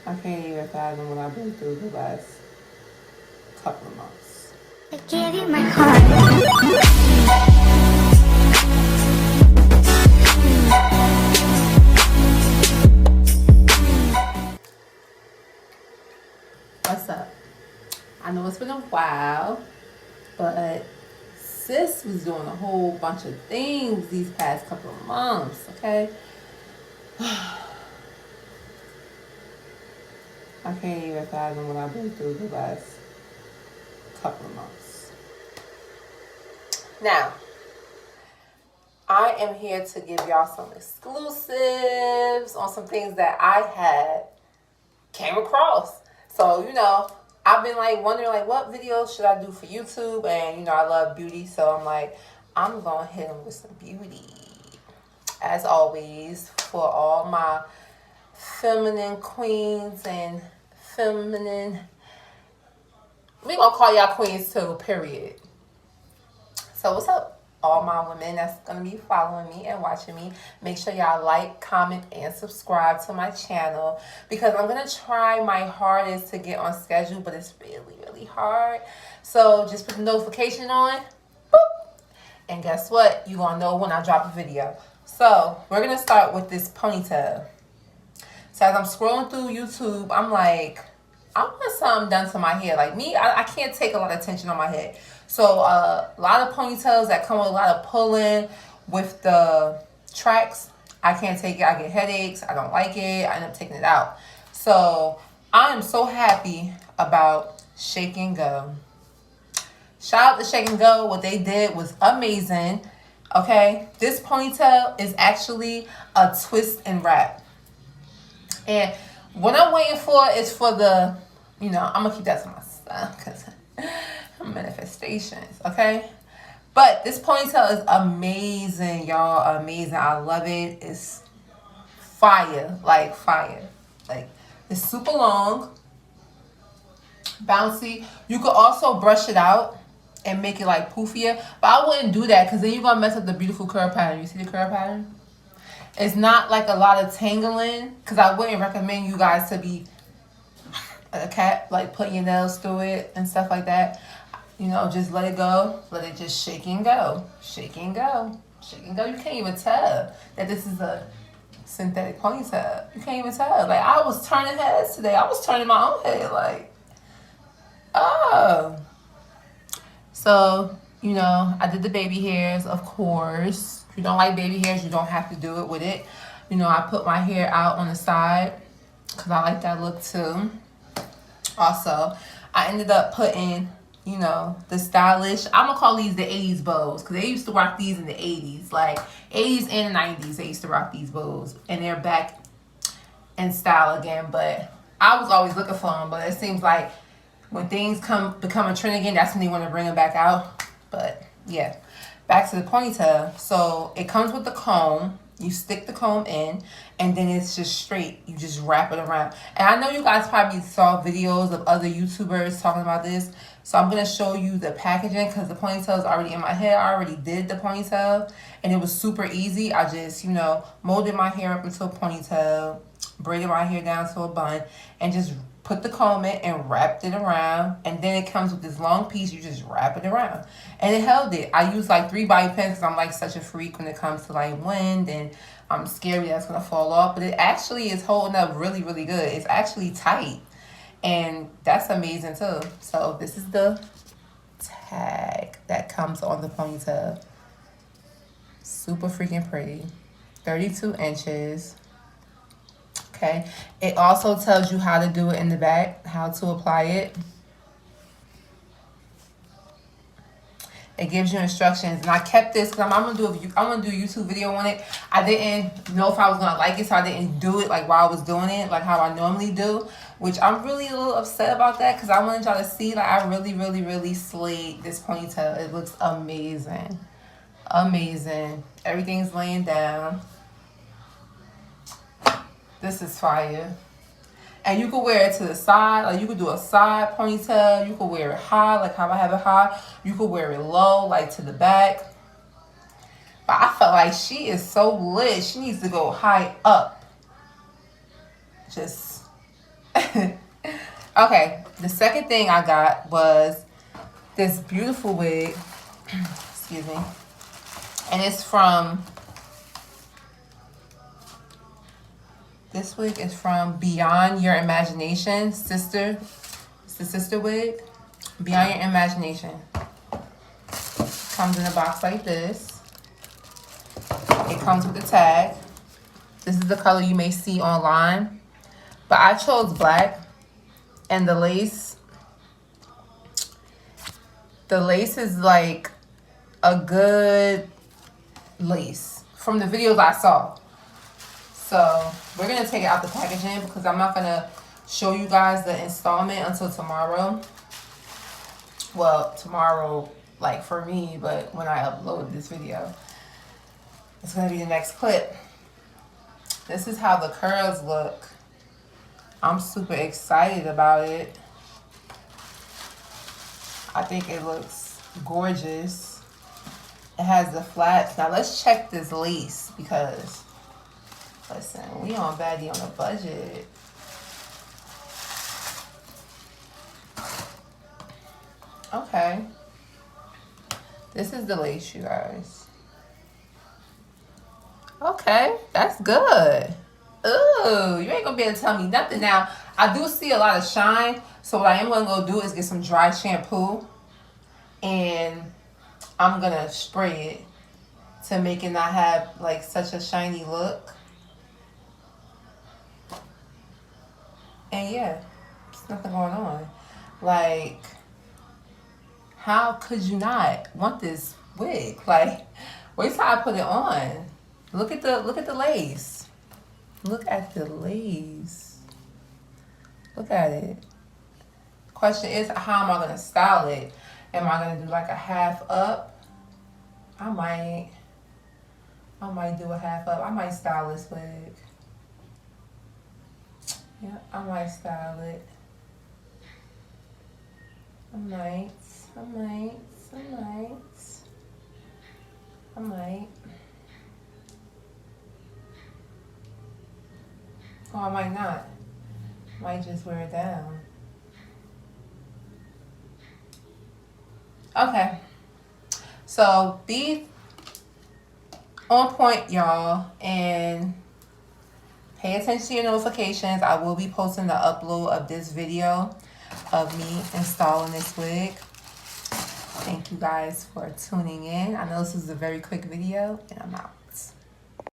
I can't even fathom what I've been through the last couple of months. I gave you my heart. What's up? I know it's been a while, but sis was doing a whole bunch of things these past couple of months, okay? I can't even fathom what I've been through the last couple of months. Now, I am here to give y'all some exclusives on some things that I had came across. So, I've been like wondering like what videos should I do for YouTube, and I love beauty, so I'm like, I'm gonna hit them with some beauty. As always, for all my feminine queens and feminine, we gonna call y'all queens too, period. So what's up, all my women that's gonna be following me and watching me? Make sure y'all like, comment, and subscribe to my channel, because I'm gonna try my hardest to get on schedule, but it's really, really hard. So just put the notification on, boop, and guess what? You gonna know when I drop a video. So we're gonna start with this ponytail. So as I'm scrolling through YouTube, I'm like, I want something done to my hair. Like me, I can't take a lot of attention on my head. So a lot of ponytails that come with a lot of pulling with the tracks, I can't take it. I get headaches. I don't like it. I end up taking it out. So I am so happy about Shake and Go. Shout out to Shake and Go. What they did was amazing. Okay, this ponytail is actually a twist and wrap. And what I'm waiting for is for the, I'm going to keep that to myself because manifestations, okay? But this ponytail is amazing, y'all. Amazing. I love it. It's fire. Like, fire. Like, it's super long, bouncy. You could also brush it out and make it, like, poofier. But I wouldn't do that because then you're going to mess up the beautiful curl pattern. You see the curl pattern? It's not like a lot of tangling, because I wouldn't recommend you guys to be a cat, like putting your nails through it and stuff like that. Just let it go. Let it just shake and go. Shake and go. Shake and go. You can't even tell that this is a synthetic ponytail. You can't even tell. Like, I was turning heads today. I was turning my own head. Like, oh. So, I did the baby hairs, of course. If you don't like baby hairs, you don't have to do it with it. I put my hair out on the side because I like that look too. Also, I ended up putting, the stylish, I'm going to call these the 80s bows, because they used to rock these in the 80s. Like, 80s and 90s, they used to rock these bows. And they're back in style again. But I was always looking for them. But it seems like when things become a trend again, that's when they want to bring them back out. But, yeah. Back to the ponytail. So it comes with the comb. You stick the comb in, and then it's just straight. You just wrap it around. And I know you guys probably saw videos of other YouTubers talking about this. So I'm going to show you the packaging because the ponytail is already in my head. I already did the ponytail, and it was super easy. I just, molded my hair up into a ponytail, braided my hair down to a bun, and just put the comb in and wrapped it around. And then it comes with this long piece. You just wrap it around. And it held it. I used like 3 bobby pins because I'm like such a freak when it comes to like wind. And I'm scared that's going to fall off. But it actually is holding up really, really good. It's actually tight. And that's amazing too. So this is the tag that comes on the ponytail. Super freaking pretty. 32 inches. Okay, it also tells you how to do it in the back, how to apply it. It gives you instructions, and I kept this because I'm gonna do a YouTube video on it. I didn't know if I was gonna like it, so I didn't do it like while I was doing it, like how I normally do. Which I'm really a little upset about that because I wanted y'all to see like I really, really, really slayed this ponytail. It looks amazing, amazing. Everything's laying down. This is fire. And you can wear it to the side. Like, you could do a side ponytail. You could wear it high, like how I have it high. You could wear it low, like to the back. But I felt like she is so lit. She needs to go high up. Just Okay, the second thing I got was this beautiful wig. Excuse me. And it's from, this wig is from Beyond Your Imagination, Sister. It's the sister wig. Beyond Your Imagination. Comes in a box like this. It comes with a tag. This is the color you may see online. But I chose black. And the lace is like a good lace from the videos I saw. So we're going to take it out the packaging because I'm not going to show you guys the installment until tomorrow. Well, tomorrow, like for me, but when I upload this video, it's going to be the next clip. This is how the curls look. I'm super excited about it. I think it looks gorgeous. It has the flats. Now let's check this lace because, listen, we on baddie on a budget. Okay. This is the lace, you guys. Okay, that's good. Ooh, you ain't gonna be able to tell me nothing. Now, I do see a lot of shine, so what I am gonna go do is get some dry shampoo, and I'm gonna spray it to make it not have like such a shiny look. And yeah, there's nothing going on. Like, how could you not want this wig? Like, wait till I put it on. Look at the lace. Look at the lace. Look at it. Question is, how am I gonna style it? Am I gonna do like a half up? I might do a half up. I might style this wig. Yeah, I might style it. I might. Or I might not. Might just wear it down. Okay. So be on point, y'all, and pay attention to your notifications. I will be posting the upload of this video of me installing this wig. Thank you guys for tuning in. I know this is a very quick video, and I'm out.